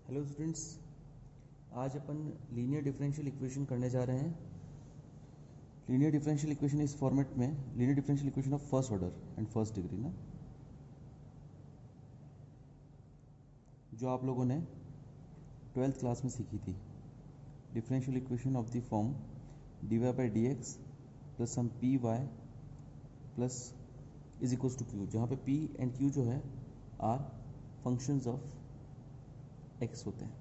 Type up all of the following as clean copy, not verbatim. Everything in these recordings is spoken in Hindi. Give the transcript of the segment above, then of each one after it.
हेलो स्टूडेंट्स, आज अपन लीनियर डिफरेंशियल इक्वेशन करने जा रहे हैं। लीनियर डिफरेंशियल इक्वेशन इस फॉर्मेट में linear differential equation of first order and first degree ना, जो आप लोगों ने 12th क्लास में सीखी थी। Differential equation of the form dy by D x plus some P Y plus is equals to Q, जहाँ पे p एंड q जो है आर फंक्शंस ऑफ x होते हैं।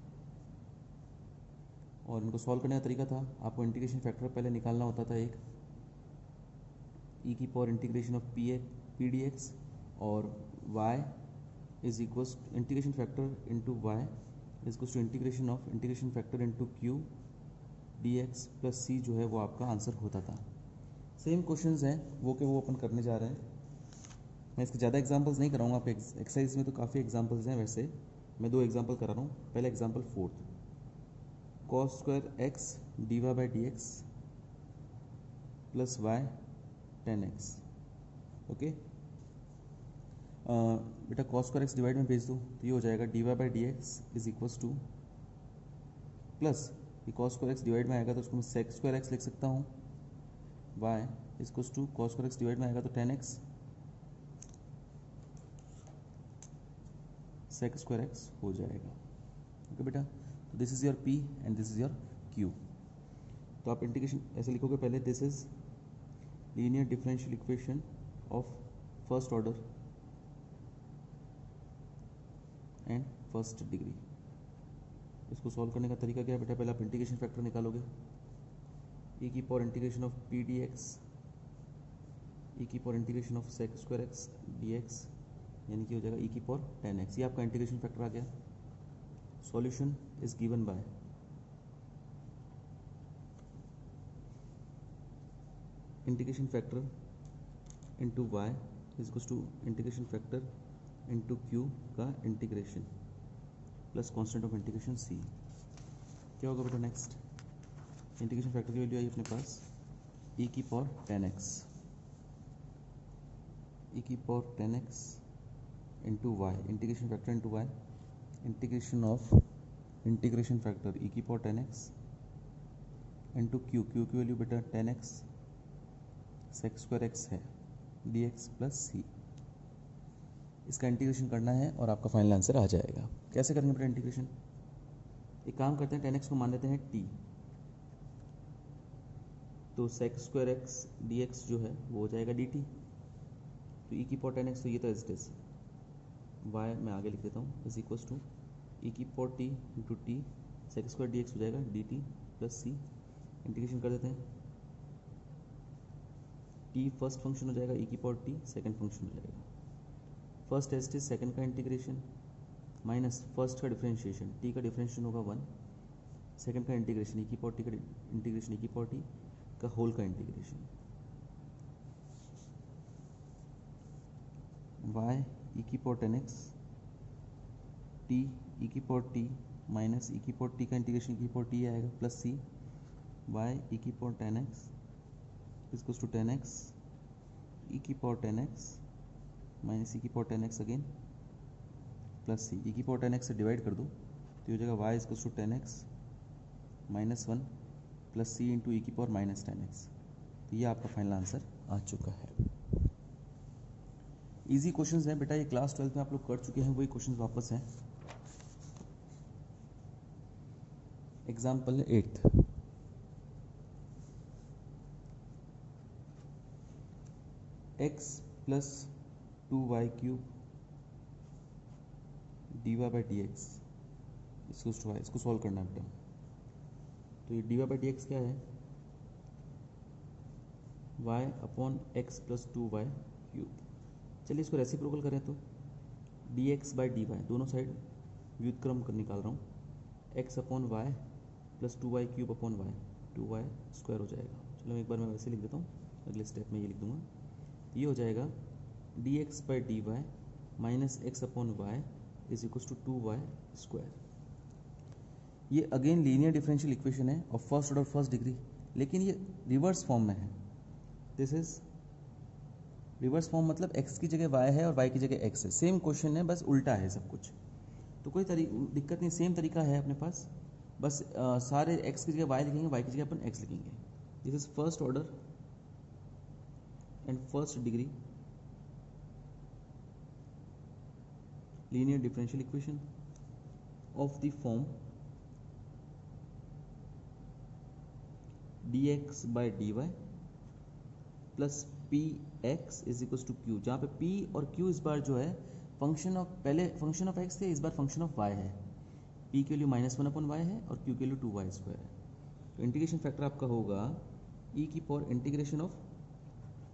और इनको सॉल्व करने का तरीका था, आपको इंटीग्रेशन फैक्टर पहले निकालना होता था एक ई की power integration of P D X, और y is equals integration factor into Y is equals to integration of integration factor into Q D x plus C, जो है वो आपका आंसर होता था। सेम क्वेश्चंस हैं वो के वो अपन करने जा रहे हैं। मैं इसके ज़्यादा एग्जांपल्स नहीं कराऊंगा, आप एक्सरसाइज में तो काफ़ी एग्जांपल्स हैं। वैसे मैं 2 एग्जांपल करा रहा हूँ। पहला example 4th, cos square X D Y by D x plus Y 10x। Okay बेटा, cos स्क्वायर एक्स डिवाइड में भेज दो तो ये हो जाएगा D Y by D x is equals to plus ये cos स्क्वायर एक्स डिवाइड में आएगा तो उसको मैं sec स्क्वायर एक्स लिख सकता हूँ। y is equals to cos square X divide में आएगा तो 10x sec स्क्वायर एक्स हो जाएगा। ओके बेटा, तो this is your p and this is your q। तो आप इंटीग्रेशन ऐसे लिखोगे, पहले this is linear differential equation of first order and first degree. इसको सॉल्व करने का तरीका क्या है बेटा, पहले आप इंटीग्रेशन फैक्टर निकालोगे, e की power integration of P D X E की power integration of sec square X D X, यानी कि हो जाएगा e की पावर 10x। ये आपका इंटीग्रेशन फैक्टर आ गया। Solution is given by integration factor into Y is equals to integration factor into Q का integration plus constant of integration c। क्या होगा बेटा नेक्स्ट, इंटीग्रेशन फैक्टर की वैल्यू आई अपने पास e की पावर 10x, e की power 10x into Y, integration factor into Y, integration of integration factor e की पावर 10x इंटू क्यू की वैल्यू बेटा 10x सेक स्क्वायर एक्स है dx प्लस सी। इसका इंटीग्रेशन करना है और आपका फाइनल आंसर आ जाएगा। कैसे करेंगे बेटा इंटीग्रेशन, एक काम करते हैं, 10x को मान लेते हैं t, तो सेक स्क्वायर एक्स dx जो है वो हो जाएगा dt। तो e की पावर 10x, तो ये तो एज इट इज y मैं आगे लिख देता हूँ, इज इक्वल्स टू e की power t into T sec square dx हो जाएगा dt प्लस c। इंटीग्रेशन कर देते हैं, t फर्स्ट फंक्शन हो जाएगा, e की पावर t सेकंड फंक्शन हो जाएगा। First as it is second का इंटीग्रेशन माइनस फर्स्ट का डिफरेंशिएशन, t का डिफरेंशिएशन होगा 1, सेकंड का इंटीग्रेशन e की पावर t का इंटीग्रेशन e की पावर t का होल का इंटीग्रेशन y e की पावर 10x t e की पावर t माइनस e की पावर t का इंटीग्रेशन e की पावर t आएगा प्लस c y e की power 10x is to 10x e की पावर 10x माइनस e की power 10x again plus c। e की पावर 10x से डिवाइड कर दो तो ये हो जाएगा y is to 10x minus 1 plus c into e की पावर माइनस 10x। तो ये आपका फाइनल आंसर आ चुका है। इजी क्वेश्चंस हैं बेटा, ये क्लास 12 में आप लोग कर चुके हैं, वही क्वेश्चंस वापस हैं। Example 8, x plus 2y cube d Y by D x इसको सॉल्व करना है बेटा। तो ये d Y by D x क्या है, y upon x plus 2y cube. चलिए इसको रेसिप्रोकल करें तो d x by D y, दोनों साइड व्युत्क्रम कर निकाल रहा हूँ, x upon y plus 2y cube upon y, 2y square हो जाएगा। चलो एक बार मैं वैसे लिख देता हूँ, अगले स्टेप में ये लिख दूंगा। ये हो जाएगा d x by D Y minus x upon y is equal to 2y square. ये अगेन लीनियर डिफरेंशियल इक्वेशन है और फर्स्ट ऑर्डर फर्स्ट डिग्री, लेकिन ये रिवर्स फॉर्म में है। दिस इज रिवर्स फॉर्म, मतलब x की जगह y है और y की जगह x है। सेम क्वेश्चन है, बस उल्टा है सब कुछ। तो कोई दिक्कत नहीं, सेम तरीका है अपने पास, बस सारे x की जगह y लिखेंगे, y की जगह अपन x लिखेंगे. This is first order and first degree linear differential equation of the form dx by dy plus px is equals to q, जहाँ पे p और q इस बार जो है फंक्शन ऑफ, पहले फंक्शन ऑफ x थे, इस बार फंक्शन ऑफ y है. p के लिए -1/y है और q के लिए 2y स्क्वायर है. तो इंटीग्रेशन फैक्टर आपका होगा e की power integration of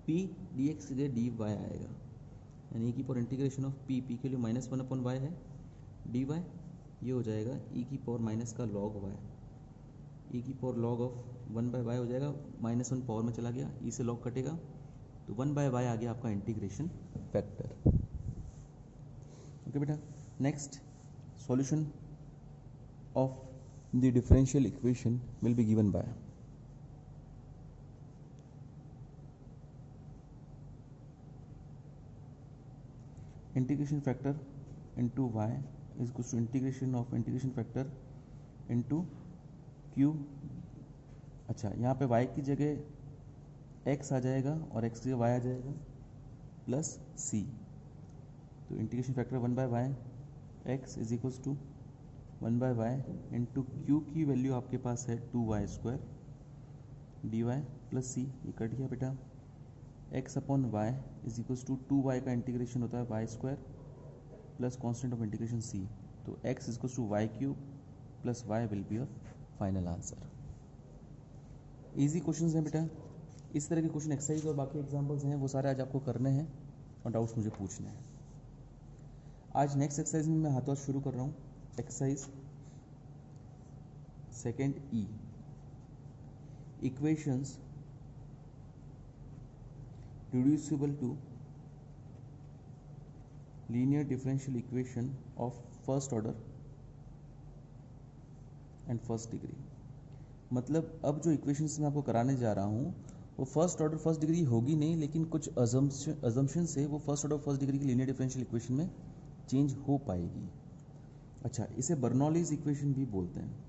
p dx की जगह dy आएगा, यानी e की पावर इंटीग्रेशन ऑफ p के लिए -1/y है, dy ये हो जाएगा e की पावर माइनस का log y, e की पावर log ऑफ 1/y हो जाएगा, -1 पावर में चला गया, e से log कटेगा तो 1/y आ गया आपका इंटीग्रेशन फैक्टर. ओके बेटा, next solution of the differential equation will be given by integration factor into y is equal to integration of integration factor into q. अच्छा, यहाँ पे y की जगह x आ जाएगा और x की जगह y आ जाएगा प्लस c. तो integration factor 1/y x is equal to 1/y into q की वैल्यू आपके पास है 2y square dy plus c, ये कट गया बेटा. x upon y is equal to 2y का इंटीग्रेशन होता है y square plus constant of integration c. तो x is equal to y cube plus y will be your final answer. Easy questions हैं बेटा. इस तरह के क्वेश्चन एक्सरसाइज और बाकी एग्जांपल्स हैं वो सारे आज आपको करने हैं और डाउट्स मुझे पूछने हैं. आज नेक्स्ट एक्सरसाइज में मैं हाथों शुरू कर रहा हूँ. Exercise second E, equations reducible to linear differential equation of first order and first degree. मतलब अब जो इक्वेशंस मैं आपको कराने जा रहा हूँ वो फर्स्ट ऑर्डर फर्स्ट डिग्री होगी नहीं, लेकिन कुछ अजम्पशन से वो फर्स्ट ऑर्डर फर्स्ट डिग्री की लीनियर डिफरेंशियल इक्वेशन में चेंज हो पाएगी. अच्छा, इसे बर्नौलीज इक्वेशन भी बोलते हैं.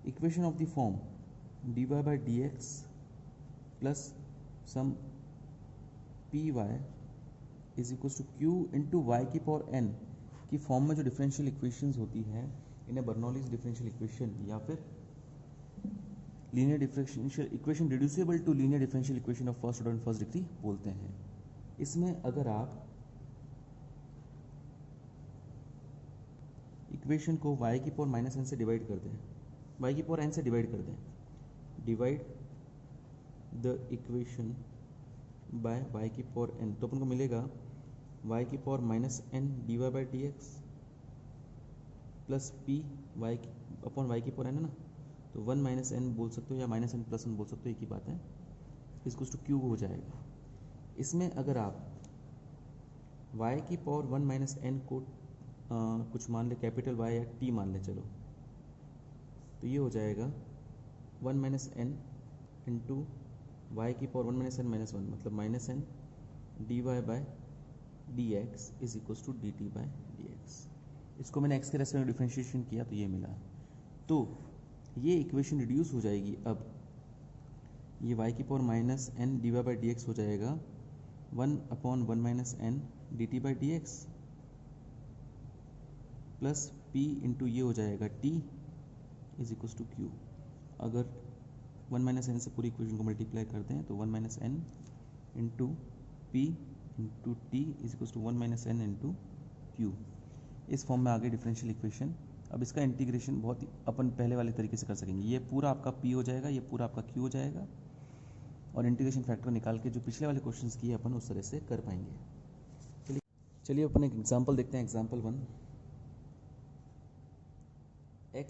Equation of the form dy by dx plus some py is equal to q into y की पावर n की फॉर्म में जो डिफरेंशियल इक्वेशंस होती हैं इन्हें बर्नौलीज डिफरेंशियल इक्वेशन या फिर linear differential equation reducible to linear differential equation of first order and first degree बोलते हैं. इसमें अगर आप इक्वेशन को y की पावर -n से डिवाइड कर दें, y की पावर n से डिवाइड कर दें, divide the equation bye y की पावर n, तो अपन को मिलेगा y की power -n dy by D x plus p y upon y की पावर n है ना, तो 1 - n बोल सकते हो या -n + 1 बोल सकते हो, एक ही बात है. इसको टू क्यू हो जाएगा. इसमें अगर आप y की पावर 1 - n को कुछ मान ले, कैपिटल Y या t मान ले, चलो, तो ये हो जाएगा 1 - n इंटू वाई की पावर 1 - n - 1 मतलब -n dy by d x is equal to D T by D x. इसको मैंने x के रेस्पेक्ट में डिफ्रेंशिएशन किया तो ये मिला. तो ये इक्वेशन रिड्यूस हो जाएगी. अब ये y की power -n dy by D x हो जाएगा 1/1 - n d T by D x plus p into ये हो जाएगा t is equal to q. अगर 1 - n से पूरी इक्वेशन को मल्टीप्लाई करते हैं तो 1 - n into p into T is equal to 1 - n into q. इस फॉर्म में आ गई डिफरेंशियल इक्वेशन. अब इसका इंटीग्रेशन बहुत ही अपन पहले वाले तरीके से कर सकेंगे. ये पूरा आपका p हो जाएगा, ये पूरा आपका q हो जाएगा, और इंटीग्रेशन फैक्टर निकाल के जो पिछले वाले क्वेश्चंस किए अपन उस तरह से कर पाएंगे. चलिए अपन एक एग्जांपल देखते हैं. Example 1, x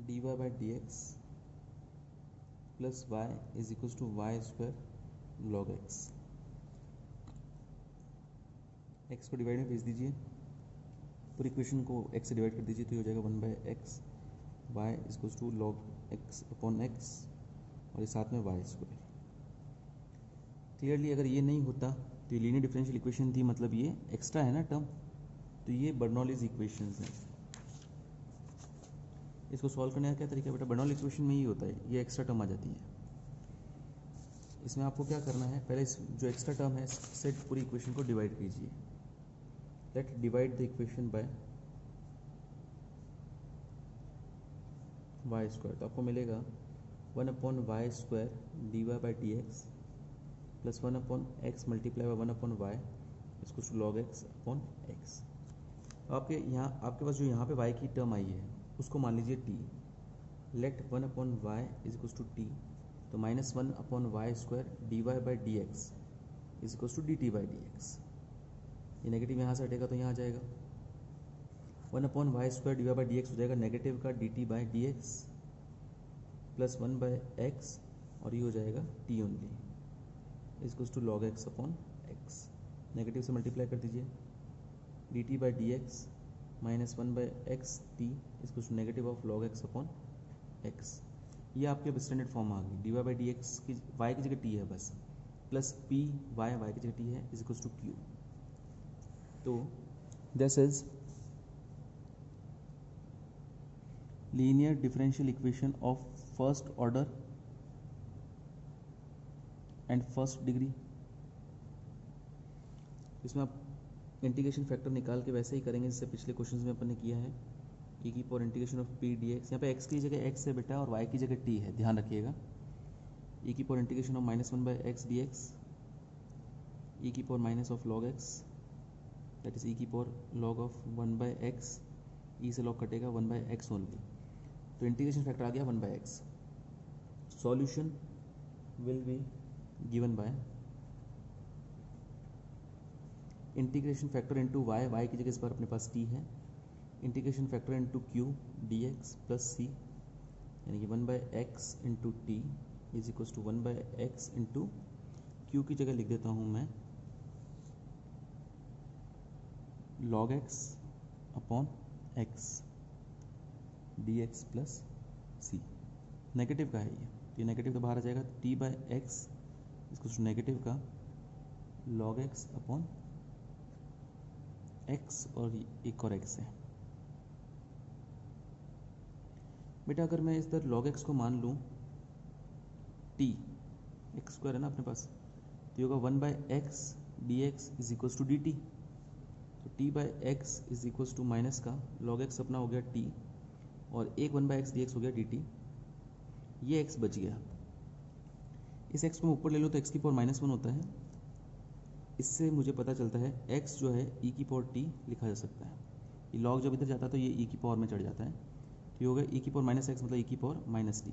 dy by D x plus y is equal to y square log x. X को डिवाइड में भेज दीजिए, पूरी इक्वेशन को x से डिवाइड कर दीजिए, तो ये हो जाएगा 1/x y is equal to log x upon x और ये साथ में वाई स्क्वायर. क्लियरली अगर ये नहीं होता तो ये लीनियर डिफरेंशियल इक्वेशन थी, मतलब ये एक्स्ट्रा है ना टर्म, तो ये बर्नौलीज इक्वेशंस हैं। इसको सॉल्व करने का क्या तरीका है बेटा, बर्नौली इक्वेशन में ही होता है, ये एक्स्ट्रा टर्म आ जाती है। इसमें आपको क्या करना है, पहले इस जो एक्स्ट्रा टर्म है से पूरी इक्वेशन को डिवाइड कीजिए। Let divide the equation by y square, तो आपको मिलेगा 1/y² dy/dx plus 1/x multiply by 1/y इसको log x/x। आपके यहाँ आपके पास जो यहाँ पे y की टर्म आई है उसको मान लीजिए t। Let 1/y is equals to t, तो -1/y² dy/dx is equals to dt/dx। ये नेगेटिव यहाँ से हटेगा तो यहाँ आ जाएगा 1/y² dy/dx हो जाएगा नेगेटिव का dt/dx प्लस 1/x और ये हो जाएगा t only is to log x/x। Negative से मल्टीप्लाई कर दीजिए dt/dx minus 1/x t is to negative of log x/x। ये आपके अब स्टैंडर्ड फॉर्म आ गई, dy/dx की y की जगह t है बस, प्लस p y की जगह t है इज इक्वल टू q। तो this is linear differential equation of first order and first degree. इसमें आप इंटीग्रेशन फैक्टर निकाल के वैसे ही करेंगे जैसे पिछले क्वेश्चन में अपन ने किया है। e की power integration of p dx, यहाँ पे x की जगह x है बेटा और y की जगह t है, ध्यान रखिएगा। e की power integration of -1/x dx, e की power minus of log x, that is e की power log of 1/x, e से log कटेगा 1/x ओनली, तो इंटीग्रेशन फैक्टर आ गया 1/x। Solution will be given by integration factor into y की जगह इस बार अपने पास t है, integration factor into q dx plus c, यानी कि 1/x इंटू t is equals to 1/x into q की जगह लिख देता हूँ मैं log x upon x dx plus c। Negative का है ये नेगेटिव तो बाहर आ जाएगा, t/x इसको नेगेटिव का log x अपॉन x और एक और x है। बेटा अगर मैं इस तरह log x को मान लूँ t, x² है ना अपने पास, तो ये होगा 1/x dx is equals to dt, तो t/x is equals to minus का log x अपना हो गया t और एक 1/x dx हो गया dt, ये x बच गया। इस x को मैं ऊपर ले लूँ तो x की पावर -1 होता है, इससे मुझे पता चलता है x जो है e की पावर t लिखा जा सकता है। ये log जब इधर जाता है तो ये e की पावर में चढ़ जाता है, तो ये हो गया e की पावर -x मतलब e की पावर -t,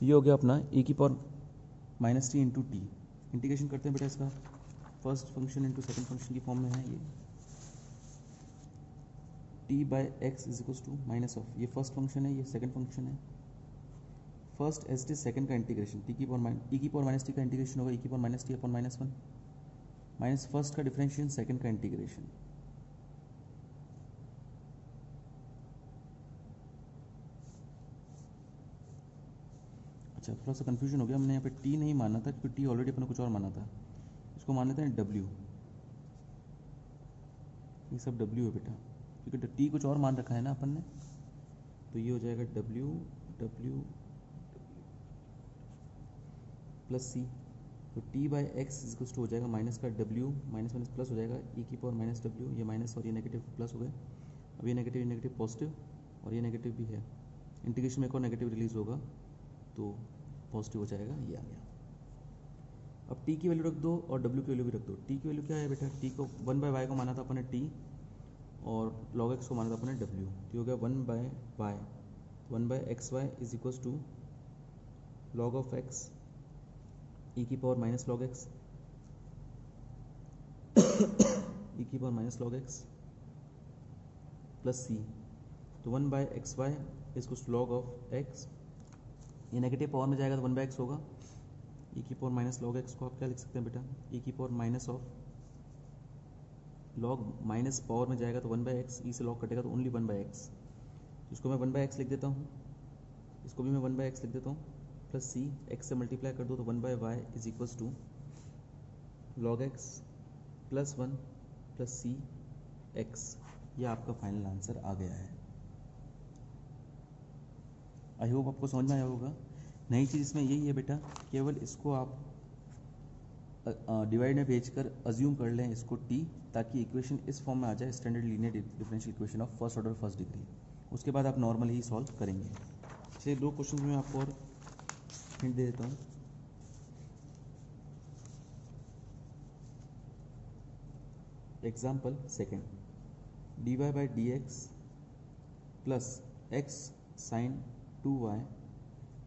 तो ये हो गया अपना e की power -t into t. Integration करते हैं बेटा इसका, first function into second function की फॉर्म में है ये, t/x is equals to minus of, ये फर्स्ट फंक्शन है ये सेकेंड फंक्शन है। फर्स्ट एज टी सेकेंड का इंटीग्रेशन e की पावर -t का इंटीग्रेशन होगा e की power -t upon -1 minus first का डिफरेंशिएशन सेकेंड का इंटीग्रेशन। अच्छा थोड़ा सा कंफ्यूजन हो गया, हमने यहाँ पे t नहीं माना था क्योंकि t ऑलरेडी अपने कुछ और माना था, इसको मान लेते हैं w, ये सब w है बेटा क्योंकि t कुछ और मान रखा है ना अपन ने, तो ये हो जाएगा w प्लस c, तो t/x इज टू हो जाएगा माइनस का w माइनस माइनस प्लस हो जाएगा e की पावर -w, ये माइनस और ये नेगेटिव प्लस हो गए, अब ये नेगेटिव पॉजिटिव और ये नेगेटिव भी है, इंटीग्रेशन में एक और नेगेटिव रिलीज होगा तो पॉजिटिव हो जाएगा, ये आ गया। अब t की वैल्यू रख दो और w की वैल्यू भी रख दो। t की वैल्यू क्या है बेटा, t को 1/y को माना था अपने t और log x को माना था अपने w, तो हो गया 1/y 1/xy is equals to log of x e की power minus log x e की power minus log x plus c, तो 1/xy इसको log ऑफ x, ये नेगेटिव पावर में जाएगा तो 1/x होगा, e की पावर माइनस log x को आप क्या लिख सकते हैं बेटा, e की power minus of log minus power में जाएगा तो 1/x, e से log कटेगा तो ओनली 1/x, इसको मैं 1/x लिख देता हूँ, इसको भी मैं 1/x लिख देता हूँ, प्लस सी, एक्स से मल्टीप्लाई कर दो तो 1/y is equals to log x plus 1 plus c x. ये आपका फाइनल आंसर आ गया है। आई होप आपको समझ में आया होगा। नई चीज़ इसमें यही है बेटा, केवल इसको आप डिवाइड में भेजकर अज्यूम कर लें इसको t, ताकि इक्वेशन इस फॉर्म में आ जाए, standard linear differential equation of first order first degree. उसके बाद आप नॉर्मल ही सॉल्व करेंगे। चलिए 2 क्वेश्चन में आपको और हिंट दे देता हूँ। Example second, dy by D x plus x sine 2y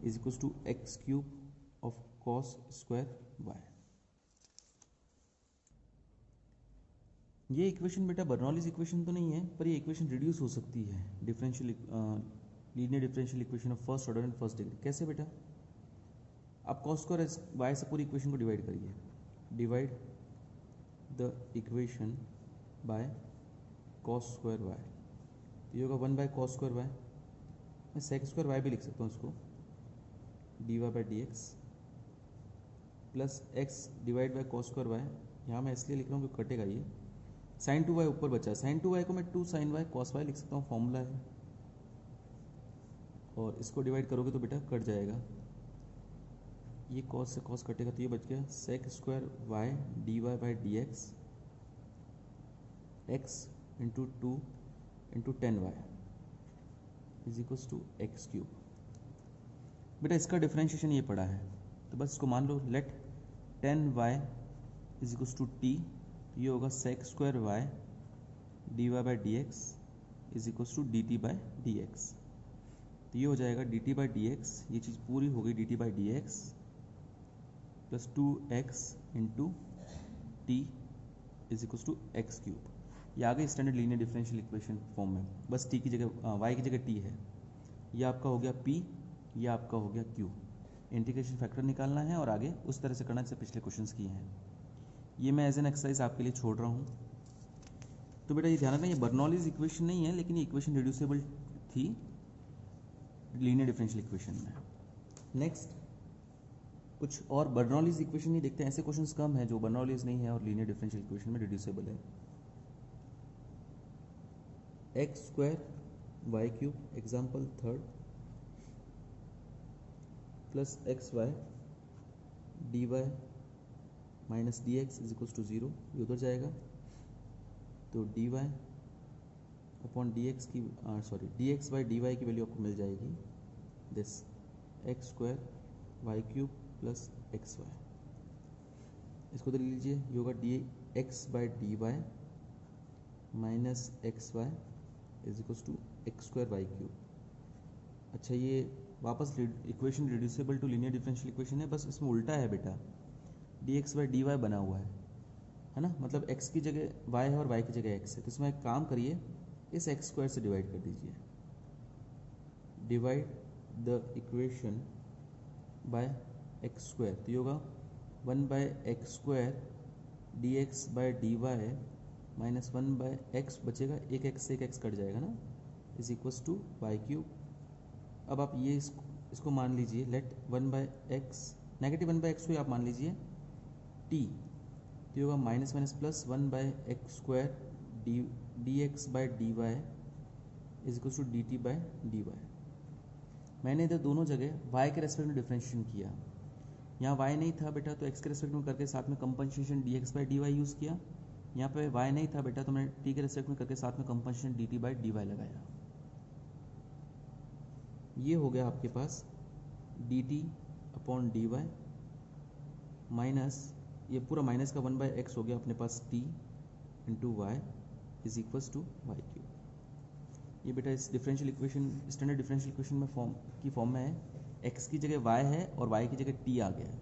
is equal to x cube of cos square y। ये इक्वेशन बेटा बर्नौलीज इक्वेशन तो नहीं है, पर ये इक्वेशन रिड्यूस हो सकती है differential linear differential equation of first order and first degree. कैसे बेटा? आप कॉस स्क्वायर वाई से पूरी इक्वेशन को डिवाइड करिए। Divide the equation by cos square y, तो ये होगा 1 बाय कॉस स्क्वायर वाई। मैं सेक स्क्वायर वाई भी लिख सकता हूँ इसको, d Y by D x plus x divide by cos square y. यहाँ मैं इसलिए लिख रहा हूँ कि कटेगा ये, साइन 2y ऊपर बचा, साइन 2y को मैं 2 साइन वाई कॉस वाई लिख सकता हूँ, फॉर्मूला है। और इसको डिवाइड करोगे तो बेटा कट जाएगा, ये कॉस से कॉस कटेगा तो ये बच गया sec square Y D Y by D x x into 2 into 10y is equals to x cube. बेटा इसका डिफ्रेंशिएशन ये पड़ा है, तो बस इसको मान लो, let 10y is equals to T, ये होगा sec square Y D Y by D x is equals to D T by D X. तो ये हो जाएगा D T by D x, ये चीज़ पूरी हो गई, D T by D x plus 2x into T is equals to x cube. ये आ गई standard linear differential equation form में, बस टी की जगह y की जगह t है। ये आपका हो गया p, ये आपका हो गया q। इंटीग्रेशन फैक्टर निकालना है और आगे उस तरह से करना जैसे पिछले क्वेश्चंस किए हैं। ये मैं एज एन एक्सरसाइज आपके लिए छोड़ रहा हूँ। तो बेटा ये ध्यान रखना, ये बर्नौलीज इक्वेशन नहीं है, लेकिन ये इक्वेशन रिड्यूसेबल थी लीनियर डिफरेंशियल इक्वेशन में। नेक्स्ट कुछ और बर्नौलीज इक्वेशन नहीं देखते हैं, ऐसे क्वेश्चंस कम है जो बर्नौलीज नहीं है और लीनियर डिफरेंशियल इक्वेशन में रिड्यूसेबल है। X square Y cube example third plus X Y D Y minus D x is equals to 0, ये उधर जाएगा, तो D Y upon D X की D x by D Y की वैल्यू आपको मिल जाएगी this X square Y cube plus X Y. इसको देख लीजिए, ये होगा D x by D Y minus X Y is equals to x square Y cube. अच्छा, ये वापस equation reducible to linear differential equation है, बस इसमें उल्टा है बेटा, d x by D y बना हुआ है ना, मतलब x की जगह y है और y की जगह x है। तो इसमें एक काम करिए, इस एक्स स्क्वायर से डिवाइड कर दीजिए। Divide the equation by x square, तो ये होगा 1 by x square d x by D Y minus 1 by x बचेगा, एक एक्स से एक एक्स कट जाएगा ना, is equals to y cube. अब आप ये इसको मान लीजिए, let 1 by x negative 1 by x को आप मान लीजिए t, तो ये होगा minus minus plus 1 by x square d x by D y is equal to D T by D y. मैंने इधर दोनों जगह y के रेस्पेक्ट में डिफ्रेंशिएशन किया, यहाँ y नहीं था बेटा तो x के रेस्पेक्ट में करके साथ में compensation d x by D y use किया। यहाँ पे y नहीं था बेटा तो मैंने t के रेस्पेक्ट में करके साथ में compensation d T by D y लगाया। ये हो गया आपके पास d t upon d Y minus ये पूरा माइनस का 1 बाई एक्स हो गया अपने पास t into Y is equals to y cube. ये बेटा इस differential equation standard differential equation में फॉर्म में है, x की जगह y है और y की जगह t आ गया है।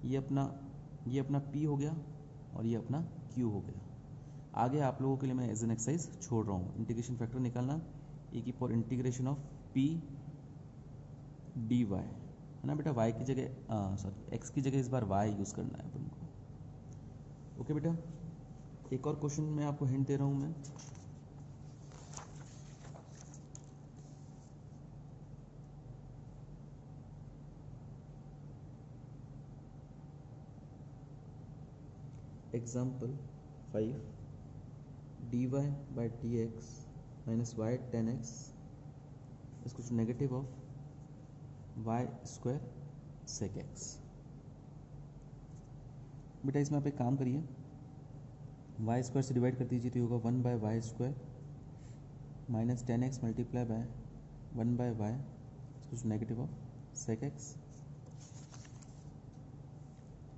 ये अपना p हो गया और ये अपना q हो गया। आगे आप लोगों के लिए मैं एज एन एक्सरसाइज छोड़ रहा हूँ, इंटीग्रेशन फैक्टर निकालना, ए की power integration of p dy है ना बेटा, y की जगह x की जगह इस बार y यूज़ करना है अपन को। ओके बेटा, एक और क्वेश्चन में आपको हिंट दे रहा हूँ मैं। Example 5 dy by D x minus y 10x इसको negative of y square sec x. बेटा इसमें आप एक काम करिए, वाई स्क्वायर से डिवाइड कर दीजिए तो होगा 1 by y square minus 10x multiply by 1 by y इसको negative of sec x.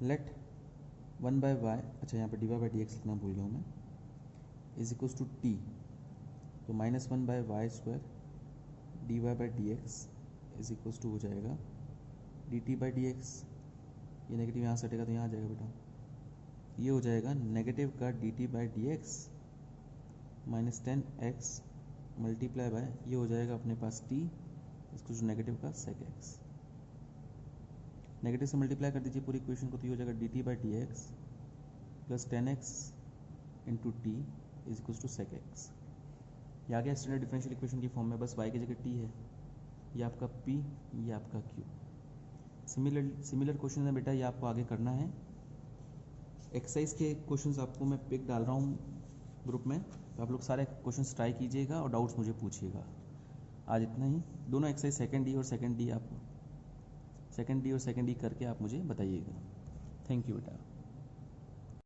Let 1 by y, अच्छा यहाँ पर d Y by D x लिखना भूल गया हूँ मैं, इज इक्वल्स टू टी, तो minus 1 by y square d Y by D x is equals to हो जाएगा D T by D x. ये नेगेटिव यहाँ से हटेगा तो यहाँ आ जाएगा बेटा, ये हो जाएगा नेगेटिव का D T by D x minus 10x multiply bye ये हो जाएगा अपने पास t इसको जो नेगेटिव का सेक एक्स। नेगेटिव से मल्टीप्लाई कर दीजिए पूरी इक्वेशन को तो ये हो जाएगा D T by D x plus 10x into T is equals to sec x. ये आ गया स्टैंडर्ड डिफरेंशियल इक्वेशन की फॉर्म में, बस y की जगह t है, ये आपका p, ये आपका q। सिमिलर क्वेश्चन है बेटा, ये आपको आगे करना है। एक्सरसाइज के क्वेश्चंस आपको मैं पिक डाल रहा हूँ ग्रुप में, तो आप लोग सारे क्वेश्चंस ट्राई कीजिएगा और डाउट्स मुझे पूछिएगा। आज इतना ही, दोनों एक्सरसाइज सेकंड डी और सेकंड डी करके आप मुझे बताइएगा। थैंक यू बेटा।